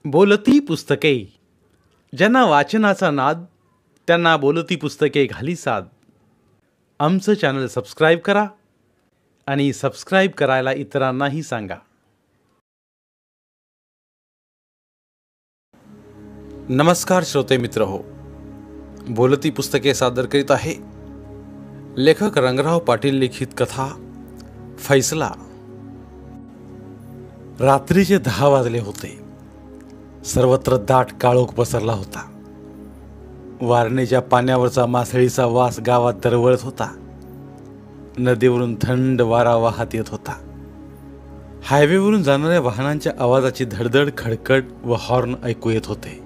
बोलती पुस्तके. ज्यांना वाचनाचा नाद त्यांना बोलती पुस्तके घाली साद. आमचं चॅनल सबस्क्राईब करा आणि सबस्क्राईब करायला इतरांनाही सांगा. नमस्कार श्रोते मित्र हो, बोलती पुस्तके सादर करीत आहे लेखक रंगराव पाटील लिखित कथा फैसला. रात्रीचे 10 वाजले होते. सर्वत्र दाट काळोख पसरला होता. वारणेच्या पाण्यावरचा मासळीचा वास गावात दरवळत होता. नदीवरून थंड वारा वाहत येत होता. हायवेवरून जाणाऱ्या वाहनांच्या आवाजाची धडधड, खडखड व हॉर्न ऐकू येत होते.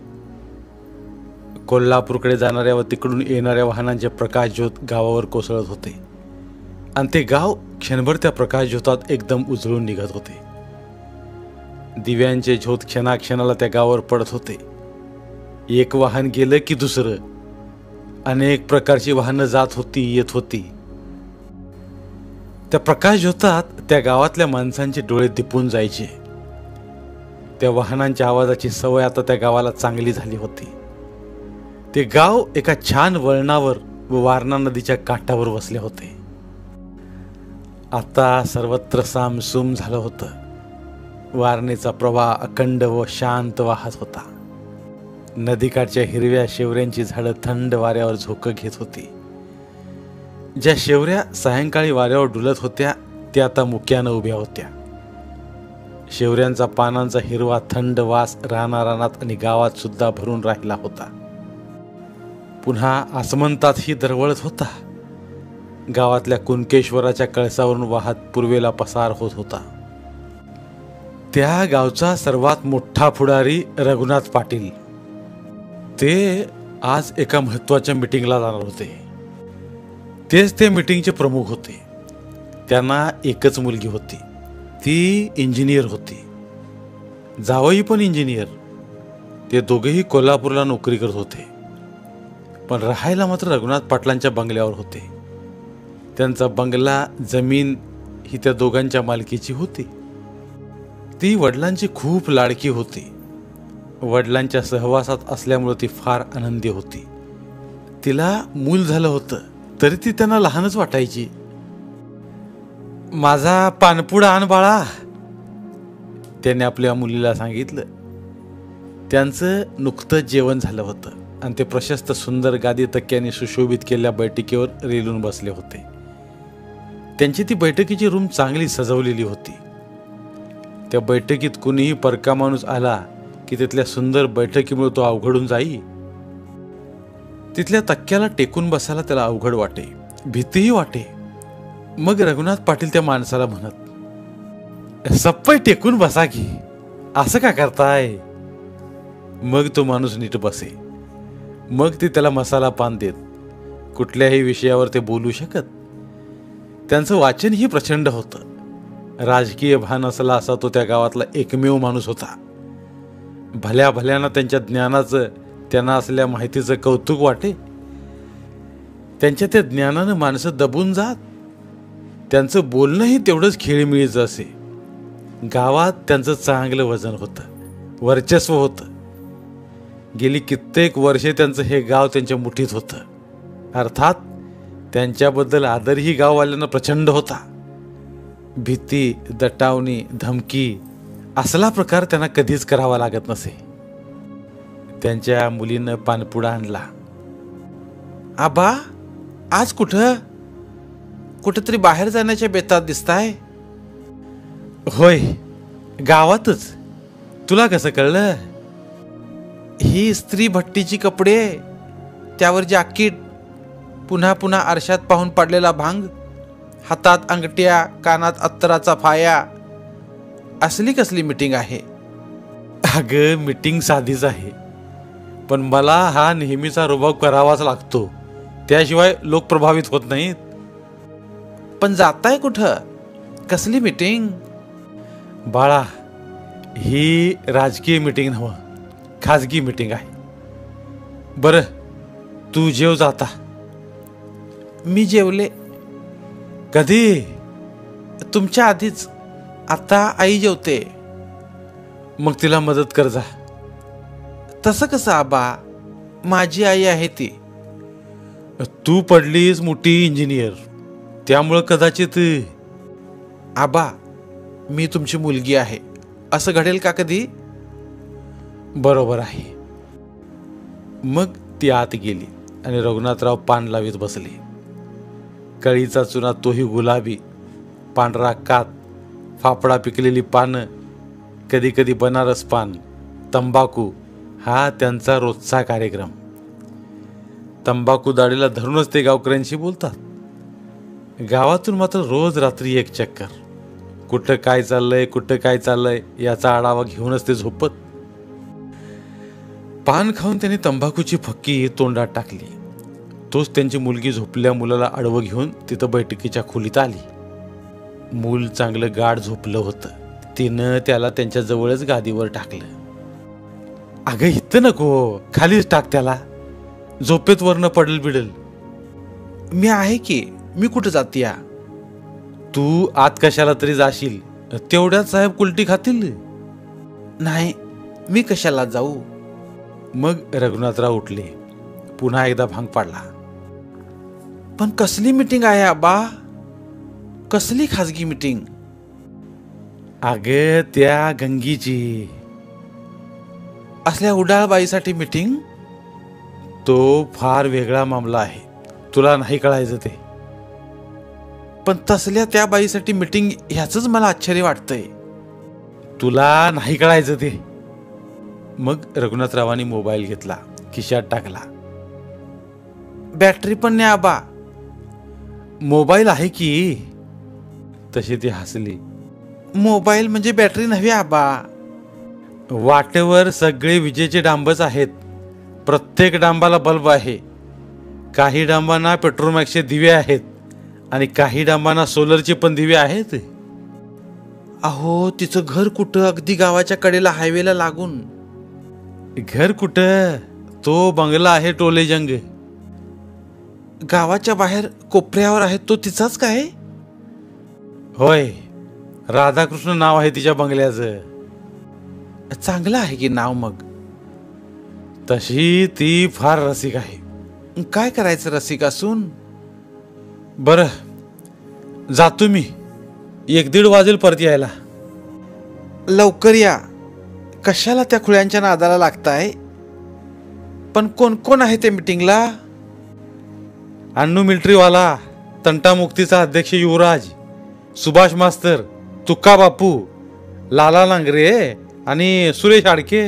कोल्हापूरकडे जाणाऱ्या व तिकडून येणाऱ्या वाहनांचे प्रकाशझोत गावावर कोसळत होते आणि ते गाव क्षणभर त्या प्रकाशझोतात एकदम उजळून निघत होते. दिव्यांचे झोत क्षणाक्षणाला त्या गावावर पडत होते. एक वाहन गेलं की दुसरं. अनेक प्रकारची वाहनं जात होती, येत होती. त्या प्रकाशझोतात त्या गावातल्या माणसांचे डोळे दिपून जायचे. त्या वाहनांच्या आवाजाची सवय आता त्या गावाला चांगली झाली होती. ते गाव एका छान वळणावर व वारणा नदीच्या काठावर वसले होते. आता सर्वत्र सामसूम झालं होतं. वारणेचा प्रवाह अखंड व शांत वाहत होता. नदीकाठच्या हिरव्या शेवऱ्यांची झाडं थंड वाऱ्यावर झोकं घेत होती. ज्या शेवऱ्या सायंकाळी वाऱ्यावर डुलत होत्या त्या आता मुक्यानं उभ्या होत्या. शेवऱ्यांचा पानांचा हिरवा थंड वास रानारानात आणि गावात सुद्धा भरून राहिला होता. पुन्हा आसमंतातही दरवळत होता. गावातल्या कुणकेश्वराच्या कळसावरून वाहत पूर्वेला पसार होत होता. त्या गावचा सर्वात मोठा पुढारी रघुनाथ पाटील. ते आज एका महत्वाच्या मीटिंगला जाणार होते. तेच ते मीटिंगचे प्रमुख होते. त्यांना एकच मुलगी होती. ती इंजिनियर होती. जावई पण इंजिनियर. ते दोघेही कोल्हापूरला नोकरी करत होते. पण राहायला मात्र रघुनाथ पाटलांच्या बंगल्यावर होते. त्यांचा बंगला, जमीन ही त्या दोघांच्या मालकीची होती. ती वडिलांची खूप लाडकी होती. वडिलांच्या सहवासात असल्यामुळे ती फार आनंदी होती. तिला मूल झालं होतं तरी ती त्यांना लहानच वाटायची. माझा पानपुडा आण बाळा, त्याने आपल्या मुलीला सांगितलं. त्यांचं नुकतंच जेवण झालं होतं आणि ते प्रशस्त सुंदर गादी तक्क्याने सुशोभित केलेल्या बैठकीवर रेलून बसले होते. त्यांची ती बैठकीची रूम चांगली सजवलेली होती. त्या बैठकीत कुणीही परका माणूस आला की तिथल्या सुंदर बैठकीमुळे तो अवघडून जाई. तिथल्या तक्क्याला टेकून बसायला त्याला अवघड वाटे, भीतीही वाटे. मग रघुनाथ पाटील त्या माणसाला म्हणत, सप्पई टेकून बसा की, असं का करताय? मग तो माणूस नीट बसे. मग ती त्याला मसाला पान देत. कुठल्याही विषयावर ते बोलू शकत. त्यांचं वाचनही प्रचंड होतं. राजकीय भान असला असा तो त्या गावातला एकमेव माणूस होता. भल्या भल्यानं त्यांच्या ज्ञानाचं, त्यांना असलेल्या माहितीचं कौतुक वाटे. त्यांच्या त्या ज्ञानानं माणसं दबून जात. त्यांचं बोलणंही तेवढंच खेळीमिळीचं असे. गावात त्यांचं चांगलं वजन होतं, वर्चस्व होतं. गेली कित्येक वर्षे त्यांचं हे गाव त्यांच्या मुठीत होतं. अर्थात त्यांच्याबद्दल आदरही गाववाल्यांना प्रचंड होता. भीती, दटावणी, धमकी असला प्रकार त्यांना कधीच करावा लागत नसे. त्यांच्या मुलीनं पानपुडा आणला. आबा, आज कुठंतरी बाहेर जाण्याच्या बेतात दिसताय? होय, गावातच. तुला कसं कळलं? ही स्त्री भट्टीची कपडे, त्यावर जाकीट, पुन्हा पुन्हा आरशात पाहून पडलेला भांग, हातात अंगठ्या, कानात अत्तराचा फाया. असली कसली मीटिंग आहे? अगं, मीटिंग साधीच आहे, पण मला हा नेहमीचा रुबाब करावाच लागतो. त्याशिवाय लोक प्रभावित होत नाहीत. पण जाताय कुठं? कसली मीटिंग? बाळा, ही राजकीय मीटिंग नव्ह, खाजगी मीटिंग आहे. बरं, तू जेव जाता. मी जेवले. कधी? तुमच्या आधीच. आता आई जेवते. मग तिला मदत कर जा. तसं कसं आबा, माझी आई आहे ती. तू पडलीस मोठी इंजिनियर, त्यामुळं कदाचित. आबा, मी तुमची मुलगी आहे, असं घडेल का कधी? बरोबर आहे. मग ती आत गेली आणि रघुनाथराव पान लावीत बसले. कळीचा चुना तोही गुलाबी, पांढरा कात, फाफडा पिकलेली पानं, कधी कधी बनारस पान, तंबाखू, हा त्यांचा रोजचा कार्यक्रम. तंबाखू दाढीला धरूनच ते गावकऱ्यांशी बोलतात. गावातून मात्र रोज रात्री एक चक्कर. कुठं काय चाललंय, कुठं काय चाललंय याचा आढावा घेऊनच ते झोपत. पान खाऊन त्यांनी तंबाखूची फक्की तोंडात टाकली. तोच त्यांची मुलगी झोपल्या मुलाला आडवं घेऊन तिथं बैठकीच्या खोलीत आली. मूल चांगलं गाढ झोपलं होतं. तिनं त्याला त्यांच्या जवळच गादीवर टाकलं. अगं इथं नको, खालीच टाक त्याला, झोपेत वरनं पडल बिडल. मी आहे की, मी कुठं जातीया? तू आत कशाला तरी जाशील, तेवढ्यात साहेब कुलटी खातील. नाही, मी कशाला जाऊ. मग रघुनाथराव उठले. पुन्हा एकदा भांग पाडला. पण कसली मीटिंग आहे आबा? कसली खाजगी मीटिंग? अगे त्या गंगीची. असल्या उडाळबाईसाठी मीटिंग? तो फार वेगळा मामला आहे, तुला नाही कळायचं ते. पण तसल्या त्या बाईसाठी मीटिंग ह्याच मला आश्चर्य वाटतंय. तुला नाही कळायचं ते. मग रघुनाथरावांनी मोबाईल घेतला, खिशात टाकला. बॅटरी पण नाही आबा. मोबाईल आहे की. तशी ती हसली. मोबाईल म्हणजे बॅटरी नव्हे आबा. वाटेवर सगळे विजेचे डांबच आहेत. प्रत्येक डांबाला बल्ब आहे. काही डांबांना पेट्रोमॅक्सचे दिवे आहेत आणि काही डांबांना सोलरचे पण दिवे आहेत. अहो, तिचं घर कुठं? अगदी गावाच्या कडेला, हायवेला लागून. घर कुठं? तो बंगला आहे टोलेजंग. गावाच्या बाहेर कोपऱ्यावर आहे तो तिचाच काय? होय, राधाकृष्ण नाव आहे तिच्या बंगल्याचं. चांगलं आहे की नाव. मग तशी ती फार रसिक आहे. काय करायचं रसिक असून? बरं, जातो मी. 1-1:30 वाजेल परत यायला. लवकर या. कशाला त्या खुळ्यांच्या नादाला लागताय? पण कोण कोण आहे ते मीटिंगला? अन्नू मिलिटरीवाला, तंटामुक्तीचा अध्यक्ष युवराज, सुभाष मास्तर, तुक्का बापू, लाला लांगरे आणि सुरेश आडके.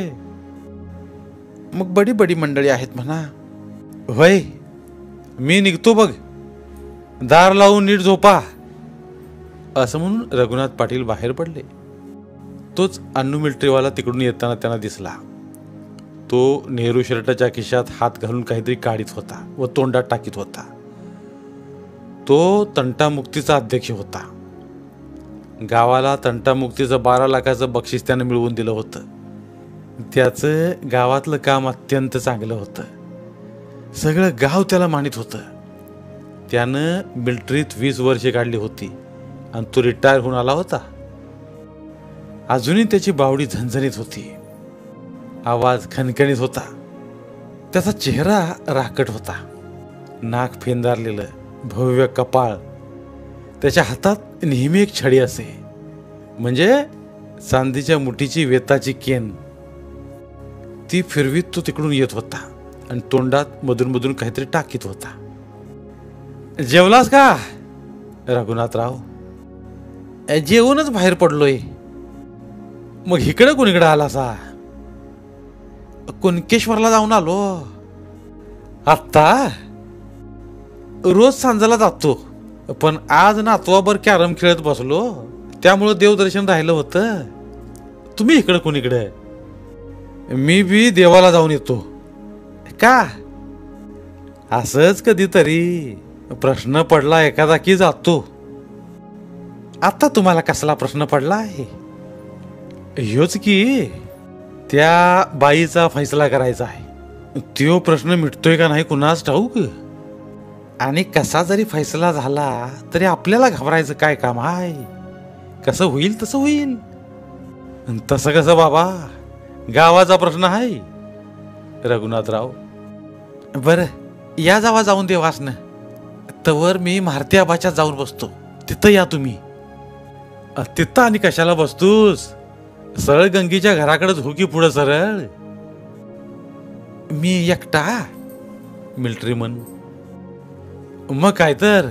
मग बडी बडी मंडळी आहेत म्हणा. होय, मी निघतो बघ. दार लावून नीट झोपा. असं म्हणून रघुनाथ पाटील बाहेर पडले. तोच अन्नू मिलिटरीवाला तिकडून येताना त्यांना दिसला. तो नेहरू शर्टाच्या खिशात हात घालून काहीतरी काढीत होता व तोंडात टाकीत होता. तो तंटामुक्तीचा अध्यक्ष होता. गावाला तंटामुक्तीचं 12 लाखाचं बक्षीस त्यानं मिळवून दिलं होतं. त्याचं गावातलं काम अत्यंत चांगलं होतं. सगळं गाव त्याला मानित होतं. त्यानं मिलिटरीत 20 वर्षे काढली होती आणि तो रिटायर होऊन आला होता. अजूनही त्याची बावडी झणझणीत होती. आवाज खणखणीत होता. त्याचा चेहरा राकट होता. नाक फेंदारलेलं, भव्य कपाळ. त्याच्या हातात नेहमी एक छडी असे, म्हणजे चांदीच्या मुठीची वेताची केन. ती फिरवीत तो तिकडून येत होता आणि तोंडात मधून मधून काहीतरी टाकीत होता. जेवलास का रघुनाथराव? जेवूनच बाहेर पडलोय. मग इकडे कोणीकडे आलासा? कुणकेश्वरला जाऊन आलो. आत्ता? रोज सांजाला जातो, पण आज नातवाबर कॅरम खेळत बसलो, त्यामुळं देवदर्शन राहिलं होतं. तुम्ही इकडे कोणीकडे? मी बी देवाला जाऊन येतो. का? असंच कधीतरी प्रश्न पडला एखादा की जातो. आता तुम्हाला कसला प्रश्न पडला आहे? ह्योच की त्या बाईचा फैसला करायचा आहे. तो प्रश्न मिटतोय का नाही कुणास ठाऊक. आणि कसा जरी फैसला झाला तरी आपल्याला घाबरायचं काय काम आहे? कसं होईल तसं होईल. तसं कसं बाबा? गावाचा प्रश्न आहे. रघुनाथराव, बर या जावा जाऊन देवासनं, तवर मी मारुती आबाच्या जाऊन बसतो. तिथं या तुम्ही. तिथं आणि कशाला बसतोस? सरळ गंगीच्या घराकडेच हो की पुढं सरळ. मी एकटा? मिलिटरीमन. मग काय तर,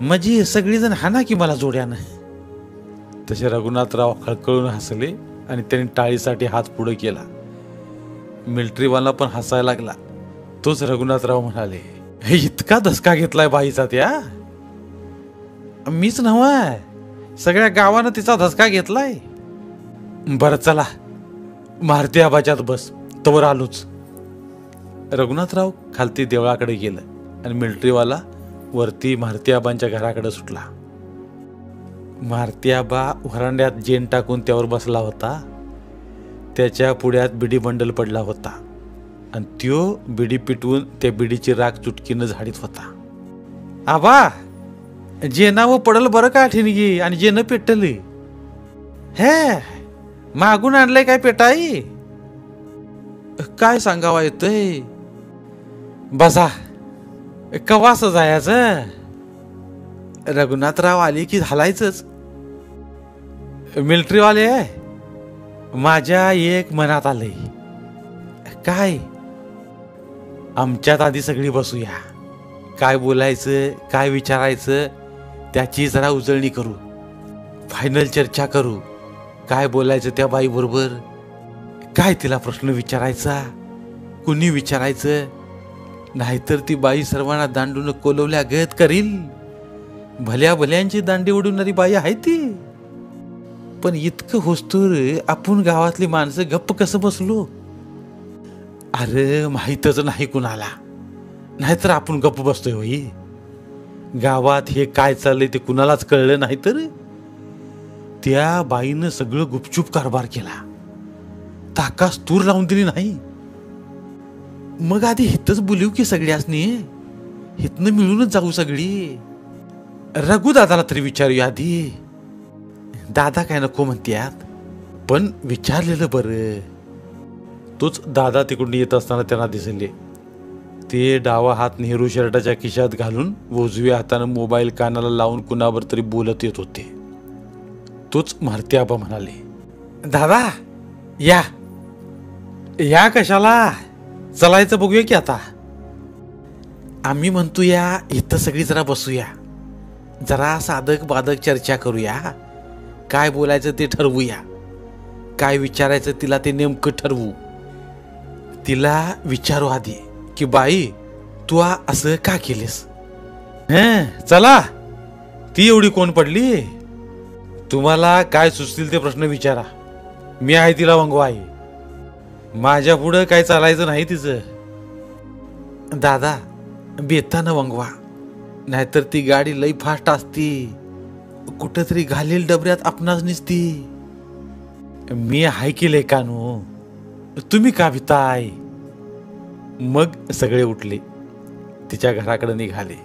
माझी सगळीजण हाना की मला जोड्यानं. तसे रघुनाथराव खळखळून हसले आणि त्यांनी टाळीसाठी हात पुढे केला. मिलिटरीवाला पण हसायला लागला. तोच रघुनाथराव म्हणाले, हे इतका धसका घेतलाय बाईचा त्या? मीच नव्हे, सगळ्या गावानं तिचा धसका घेतलाय. बरं चला, मारुती आबाच्यात बस, तवर आलोच. रघुनाथराव खालती देवळाकडे गेलं आणि मिलिटरीवाला वरती मारुती आबांच्या घराकडे सुटला. मारुती आबा व्हरांड्यात जेन टाकून त्यावर बसला होता. त्याच्या पुढ्यात बिडी बंडल पडला होता आणि त्यो बिडी पिटवून त्या बिडीची राख चुटकीनं झाडीत होता. आबा, जेनावं पडल बरं का ठिणगी, आणि जेनं पेटली. हे मागून आणलंय काय पेटाई? काय सांगावा येतंय? बसा, कवास जायचं? रघुनाथराव आले की घालायचंच. मिलिटरीवाले माझ्या एक मनात आलंय. काय? आमच्यात आधी सगळी बसूया. काय बोलायचं, काय विचारायचं त्याची जरा उजळणी करू. फायनल चर्चा करू. काय बोलायचं त्या बाई बरोबर, काय तिला प्रश्न विचारायचा, कुणी विचारायचं. नाहीतर ती बाई सर्वांना दांडून कोलवल्या गत करील. भल्या भल्यांची दांडी उडवणारी बाई आहे ती. पण इतकं होस्तोर आपण गावातली माणसं गप्प कसं बसलो? अरे माहीतच नाही कुणाला, नाहीतर आपण गप्प बसतोय होई. गावात हे काय चाललंय ते कुणालाच कळलं नाही तर त्या बाईनं सगळं गुपचूप कारभार केला. ताकास तूर लावून दिली नाही. मग आधी हितच बोलू की सगळ्यासनी, हितनं मिळूनच जाऊ सगळी. रघु दादाला तरी विचारूया आधी. दादा काय नको म्हणत्यात, पण विचारलेलं बरं. तोच दादा तिकडून येत असताना त्यांना दिसले. ते डावा हात नेहरू शर्टाच्या खिशात घालून उजव्या हातानं मोबाईल कानाला लावून कुणावर तरी बोलत येत होते. तोच मारुती आबा म्हणाले, दादा या या, कशाला चलायचं बघूया की आता. आम्ही म्हणतो या इथं सगळी जरा बसूया, जरा साधक बाधक चर्चा करूया. काय बोलायचं ते ठरवूया, काय विचारायचं तिला ते नेमकं ठरवू. तिला विचारू आधी की बाई तू असं का केलीस? चला, ती एवढी कोण पडली? तुम्हाला काय सुचतील ते प्रश्न विचारा. मी आहे तिला वंगवाई. माझ्या पुढं काय चालायचं नाही तिचं. दादा बेतानं वंगवा, नाहीतर ती गाडी लई फास्ट असती, कुठंतरी घालेल डबऱ्यात आपणाच निसती. मी आहे की लेकानो, तुम्ही का भिताय? मग सगळे उठले, तिच्या घराकडे निघाले.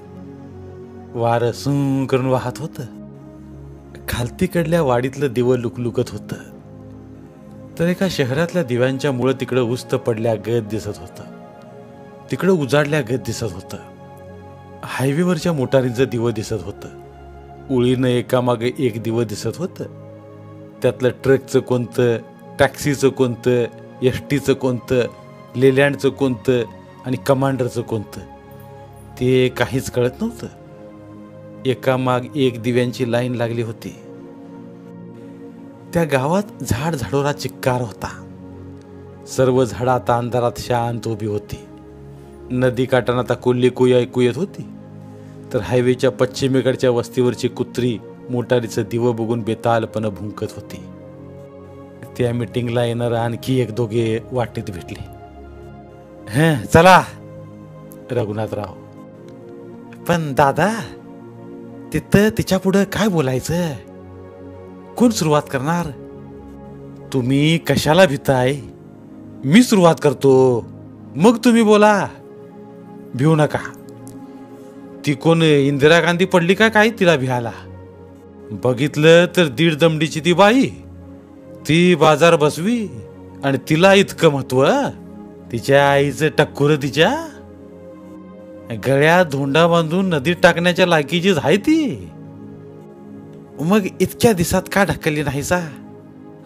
वारं सूं करून वाहत होतं. खालतीकडल्या वाडीतलं दिवं लुकलुकत होतं. तर एका शहरातल्या दिव्यांच्या मुळे तिकडं उस्त पडल्या गत दिसत होतं. तिकडं उजाडल्या गत दिसत होतं. हायवेवरच्या मोटारींचं दिवं दिसत होतं. उळीनं एकामागे एक दिवं दिसत होतं. त्यातलं ट्रकचं कोणतं, टॅक्सीचं कोणतं, एसटीचं कोणतं, लेलँडचं कोणतं आणि कमांडरचं कोणतं ते काहीच कळत नव्हतं. एकामाग एक दिव्यांची लाईन लागली होती. त्या गावात झाड झाडोरा चिक्कार होता. सर्व झाडं आता अंधारात शांत उभी होती. नदी काठाना आता कोल्ही कोई ऐकू येत होती. तर हायवेच्या पश्चिमेकडच्या वस्तीवरची कुत्री मोटारीचं दिवं बघून बेतालपणे भुंकत होती. त्या मीटिंगला येणार आणखी एक दोघे वाटेत भेटले. चला रघुनाथराव. पण दादा तिथं तिच्या पुढं काय बोलायचं? कोण सुरुवात करणार? तुम्ही कशाला भिताय? मी सुरुवात करतो, मग तुम्ही बोला. भिऊ नका. ती कोण इंदिरा गांधी पडली का काय तिला भियाला? बघितलं तर 1.5 दमडीची ती बाई, ती बाजार बसवी आणि तिला इतकं महत्व. तिच्या आईचं टक्कुर तिच्या गळ्यात धोंडा बांधून नदीत टाकण्याच्या लायकीचीच आहे ती. मग इतक्या दिवसात का ढकलली नाहीसा?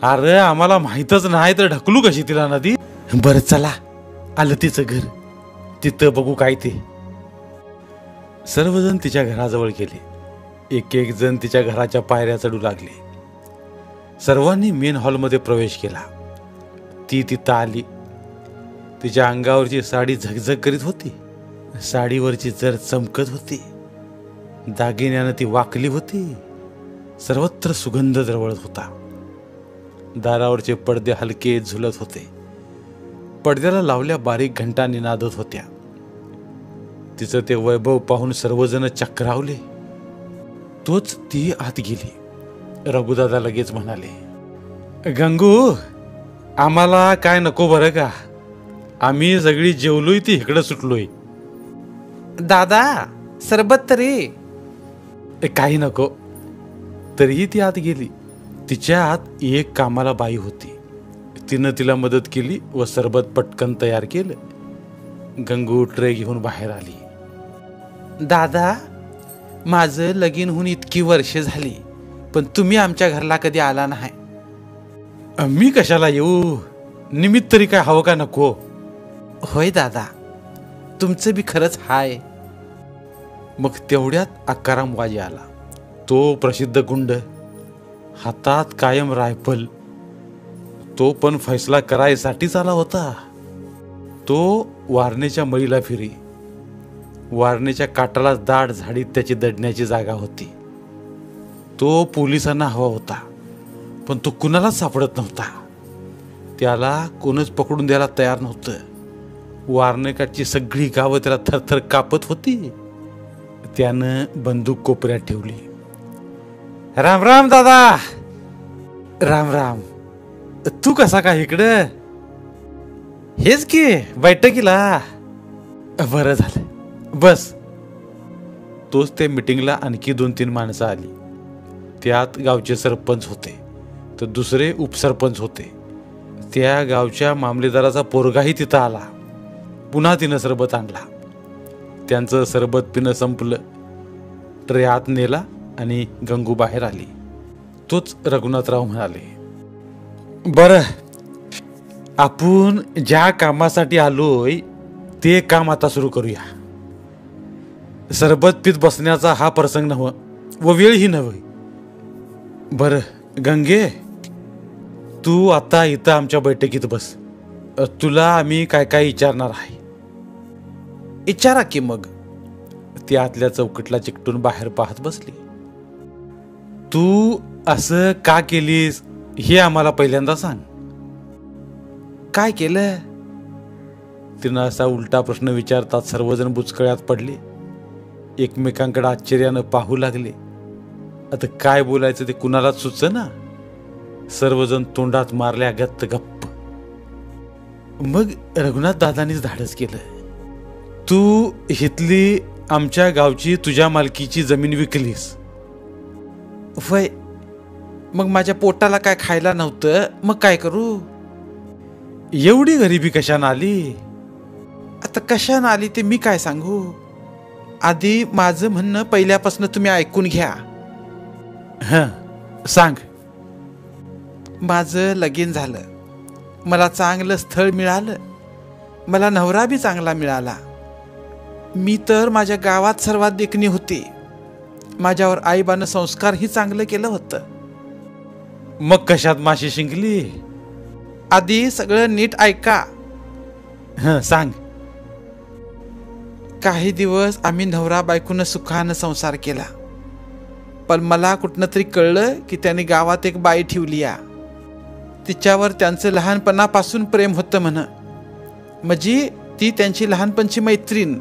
अरे आम्हाला माहीतच नाही तर ढकलू कशी तिला नदी? बरं चला, आलं तिचं घर, तिथं बघू काय ते. सर्वजण तिच्या घराजवळ गेले. एक एक जण तिच्या घराच्या पायऱ्या चढू लागले. सर्वांनी मेन हॉलमध्ये प्रवेश केला. ती तिथं आली. तिच्या अंगावरची साडी झगझग करीत होती. साडीवरची जर चमकत होती. दागिन्यानं ती वाकली होती. सर्वत्र सुगंध दरवळत होता. दारावरचे पडदे हलके झुलत होते. पडद्याला लावल्या बारीक घंटा निनादत होत्या. तिचं ते वैभव पाहून सर्वजण चक्रावले. तोच ती आत गेली. रघुदादा लगेच म्हणाले, गंगू, आम्हाला काय नको बरं का? आम्ही सगळी जेवलोय ती इकडं सुटलोय. दादा, सरबत तरी. काही नको. तरीही ती आत गेली. तिच्या आत एक कामाला बाई होती. तिनं तिला मदत केली व सरबत पटकन तयार केलं. गंगू ट्रे घेऊन बाहेर आली. दादा, माझं लगीन होऊन इतकी वर्ष झाली, पण तुम्ही आमच्या घरला कधी आला नाही. मी कशाला येऊ? निमित्त तरी काय हवं का नको? होय दादा, तुमचं बी खरंच हाय. मग तेवढ्यात आकाराम वाजी आला. तो प्रसिद्ध गुंड, हातात कायम रायफल. तो पण फैसला करायसाठीच आला होता. तो वारणेच्या मळीला फिरी. वारणेच्या काटाला दाट झाडीत त्याची दडण्याची जागा होती. तो पोलिसांना हवा होता, पण तो कुणालाच सापडत नव्हता. त्याला कोणच पकडून द्यायला तयार नव्हतं. वारणेकाठची सगळी गावं त्याला थरथर कापत होती. त्यानं बंदूक कोपऱ्यात ठेवली. राम राम दादा. राम राम. तू कसा काय इकडं? हेच की बैठकीला. बरं झालं, बस. तोच त्या मिटिंगला आणखी 2-3 माणसं आली. त्यात गावचे सरपंच होते, तर दुसरे उपसरपंच होते. त्या गावच्या मामलेदाराचा पोरगाही तिथं आला. पुन्हा तिनं सरबत आणला. त्यांचं सरबत पिणं संपलं. ट्रे आत नेला आणि गंगू बाहेर आली. तोच रघुनाथराव म्हणाले, बरं, आपण ज्या कामासाठी आलोय ते काम आता सुरू करूया. सरबत पीत बसण्याचा हा प्रसंग नव्हे व वेळही नव्हे. बरं गंगे, तू आता इथं आमच्या बैठकीत बस. तुला आम्ही काय काय विचारणार आहे. विचारा की मग. ती आतल्या चौकटला चिकटून बाहेर पाहत बसली. तू असं का केलीस हे आम्हाला पहिल्यांदा सांग. काय केलं? तिनं असा उलटा प्रश्न विचारतात सर्वजण बुचकळ्यात पडले. एकमेकांकडे आश्चर्यानं पाहू लागले. आता काय बोलायचं ते कुणालाच सुचेना. सर्वजण तोंडात मारल्या गत्त गप्प. मग रघुनाथ दादानीच धाडस केलं. तू हितली आमच्या गावची तुझ्या मालकीची जमीन विकलीस. वय, मग माझ्या पोटाला काय खायला नव्हतं, मग काय करू? एवढी गरिबी कशानं आली? आता कशानं आली ते मी काय सांगू. आधी माझं म्हणणं पहिल्यापासून तुम्ही ऐकून घ्या. सांग. माझं लगीन झालं. मला चांगलं स्थळ मिळालं. मला नवरा बी चांगला मिळाला. मी तर माझ्या गावात सर्वात देखणी होती. माझ्यावर आईबानं संस्कारही चांगलं केलं होतं. मग कशात माशी शिंकली? आधी सगळं नीट ऐका. सांग. काही दिवस आम्ही नवरा बायकोनं सुखानं संसार केला. पण मला कुठनं तरी कळलं की त्याने गावात एक बाई ठेवली या. तिच्यावर त्यांचं लहानपणापासून प्रेम होतं म्हण. म्हणजे ती त्यांची लहानपणची मैत्रीण.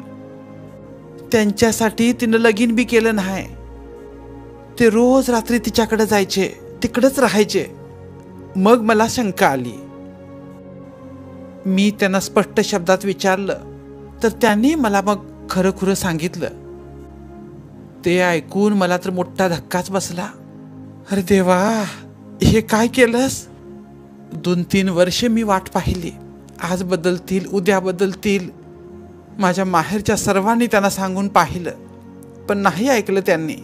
त्यांच्यासाठी तिनं लगीन बी केलं नाही. ते रोज रात्री तिच्याकडे जायचे, तिकडेच राहायचे. मग मला शंका आली. मी त्यांना स्पष्ट शब्दात विचारलं तर त्यांनी मला मग खरं खुरं सांगितलं. ते ऐकून मला तर मोठा धक्काच बसला. अरे देवा, हे काय केलंस? 2-3 वर्षे मी वाट पाहिली. आज बदलतील, उद्या बदलतील. माझ्या माहेरच्या सर्वांनी त्यांना सांगून पाहिलं, पण नाही ऐकलं त्यांनी.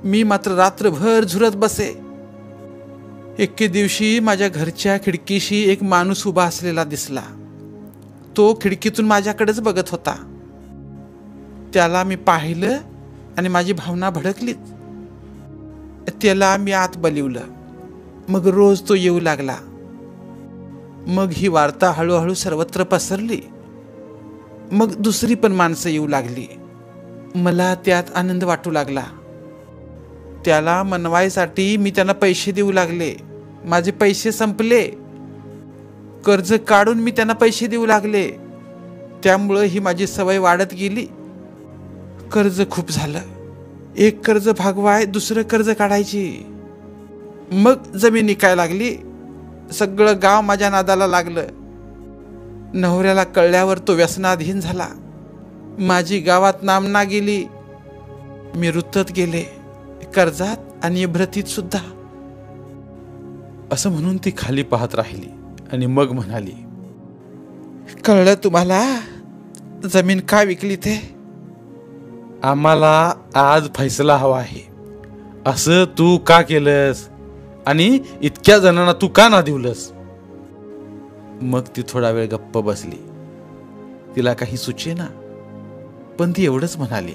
मी मात्र रात्रभर झुरत बसे. एके दिवशी माझ्या घरच्या खिडकीशी एक माणूस उभा असलेला दिसला. तो खिडकीतून माझ्याकडेच बघत होता. त्याला मी पाहिलं आणि माझी भावना भडकलीच. त्याला मी आत बोलावलं. मग रोज तो येऊ लागला. मग ही वार्ता हळूहळू सर्वत्र पसरली. मग दुसरी पण माणसं येऊ लागली. मला त्यात आनंद वाटू लागला. त्याला मनवायसाठी मी त्यांना पैसे देऊ लागले. माझे पैसे संपले. कर्ज काढून मी त्यांना पैसे देऊ लागले. त्यामुळं ही माझी सवय वाढत गेली. कर्ज खूप झालं. एक कर्ज भागवाय दुसरं कर्ज काढायची. मग जमीन विकायला लागली. सगळं गाव माझ्या नादाला लागलं. नवऱ्याला कळल्यावर तो व्यसनाधीन झाला. माझी गावात नामना गेली. मी रुतत गेले, कर्जात आणि इब्रतीत सुद्धा. असं म्हणून ती खाली पाहत राहिली आणि मग म्हणाली, कळलं तुम्हाला जमीन का विकली ते? आम्हाला आज फैसला हवा आहे. असं तू का केलंस आणि इतक्या जणांना तू का ना दिवलंस? मग ती थोडा वेळ गप्प बसली. तिला काही सुचेना, पण ती एवढंच म्हणाली,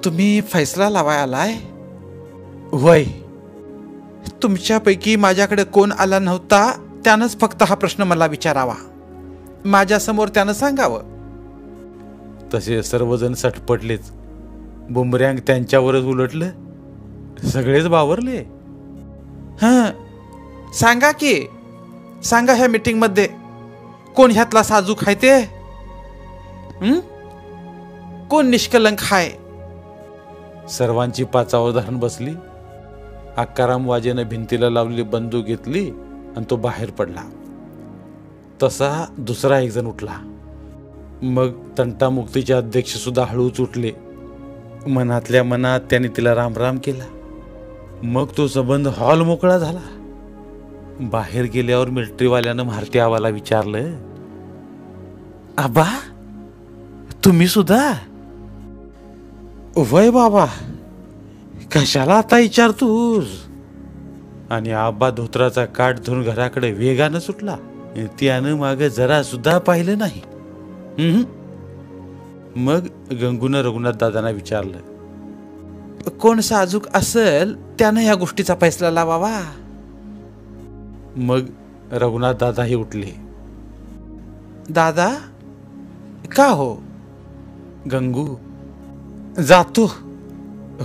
तुम्ही फैसला लावाय आलाय? होय. तुमच्यापैकी माझ्याकडे कोण आला नव्हता त्यानंच फक्त हा प्रश्न मला विचारावा. माझ्यासमोर त्यानं सांगावं. तसे सर्वजण सटपटलेच. बुमरँग त्यांच्यावरच उलटलं. सगळेच बावरले. सांगा की, सांगा ह्या मीटिंग मध्ये कोण ह्यातला साजूक आहे ते? कोण निष्कलंक आहे? सर्वांची पाचावर धरण बसली. आकाराम वाजेनं भिंतीला लावलेली बंदूक घेतली आणि तो बाहेर पडला. तसा दुसरा एक जण उठला. मग तंटामुक्तीचे अध्यक्ष सुद्धा हळूच उठले. मनातल्या मनात त्याने तिला रामराम केला. मग तो संबंध हॉल मोकळा झाला. बाहेर गेल्यावर मिलिटरीवाल्यानं भारती आबाला विचारलं, आबा तुम्ही सुद्धा? वय बाबा, कशाला आता विचारतोस? आणि आबा धोत्राचा काठ धरून घराकडे वेगानं सुटला. त्यानं मागे जरा सुद्धा पाहिलं नाही. मग गंगूनं रघुनाथ दादांना विचारलं, कोण साजूक असेल त्यानं या गोष्टीचा फैसला लावावा. मग रघुनाथ दादाही उठले. दादा का हो? गंगू, जातो.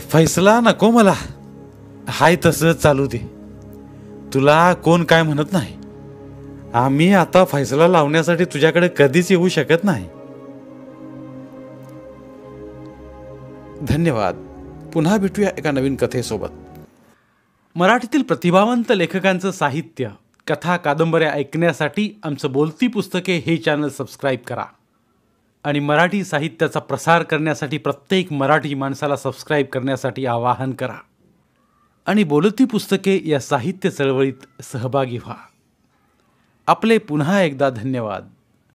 फैसला नको मला. हाय तसं चालू दे. तुला कोण काय म्हणत नाही. आम्ही आता फैसला लावण्यासाठी तुझ्याकडे कधीच येऊ शकत नाही. धन्यवाद. पुन्हा भेटूया एका नवीन कथेसोबत. मराठीतील प्रतिभावंत लेखकांचं साहित्य, कथा, कादंबऱ्या ऐकण्यासाठी आमचं बोलती पुस्तके हे चॅनल सबस्क्राईब करा. आणि मराठी साहित्याचा प्रसार करण्यासाठी प्रत्येक मराठी माणसाला सबस्क्राईब करण्यासाठी आवाहन करा. आणि बोलती पुस्तके या साहित्य चळवळीत सहभागी व्हा. आपले पुन्हा एकदा धन्यवाद.